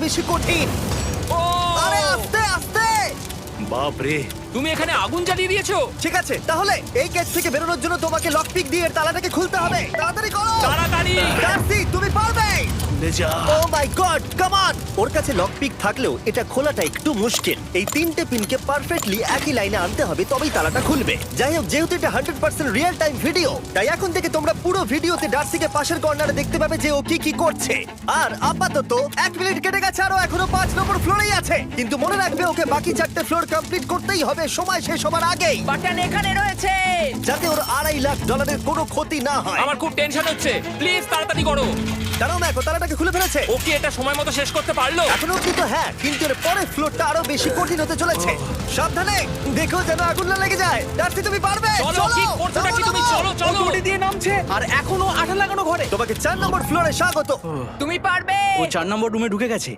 বেশি কঠিন। ও আরে আস্তে আস্তে। বাপরে, তুমি এখানে আগুন জ্বালিয়ে দিয়েছো। ঠিক আছে, তাহলে এই গেট থেকে বেরোনোর জন্য তোমাকে লকপিক দিয়ে এর তালাটাকে খুলতে হবে। তাড়াতাড়ি করো। তাড়াতাড়ি। ডার্সি, তুমি পারবে। খুলে যা। ও মাই গড, কাম অন! ওর কাছে লকপিক থাকলেও এটা খোলাটা একটু মুশকিল। এই তিনটে পিনকে পারফেক্টলি একই লাইনে আনতে হবে, তবেই তালাটা খুলবে। যাই হোক, যেহেতু এটা 100% রিয়েল টাইম ভিডিও, তাই এখন থেকে তোমরা পুরো ভিডিওতে ডার্সিকে পাশের কর্নারে দেখতে পাবে যে ও কি কি করছে। আর আপাতত 1 মিনিট কেটে গেছে, আরো এখনো 5 নম্বর ফ্লোরেই আছে। কিন্তু মনে রাখবে, ওকে বাকি 4টে ফ্লোর কমপ্লিট করতেই হবে সময় শেষ হবার আগেই, বাটন এখানে রয়েছে। যাতে ওর $2.5 লাখ কোনো ক্ষতি না হয়। আমার খুব টেনশন হচ্ছে, প্লিজ তাড়াতাড়ি করো। কারণ দেখো, তালাটাকে খুলে ফেলেছে। ও কি এটা সময় মতো শেষ করতে পারলো? এখনো অব্দি তো হ্যাঁ, কিন্তু এর পরের ফ্লোরটা আরো বেশি কঠিন হতে চলেছে। সাবধানে, দেখো যেন আগুন না লেগে যায়। ডার্সি, তুমি পারবে। চলো, কি করছো নাকি তুমি? চলো চলো। দিয়ে নামছে আর এখনো আঠা লাগানো ঘরে। তোমাকে 4 নম্বর ফ্লোরে স্বাগত। তুমি পারবে। ও 4 নম্বর রুমে ঢুকে গেছে।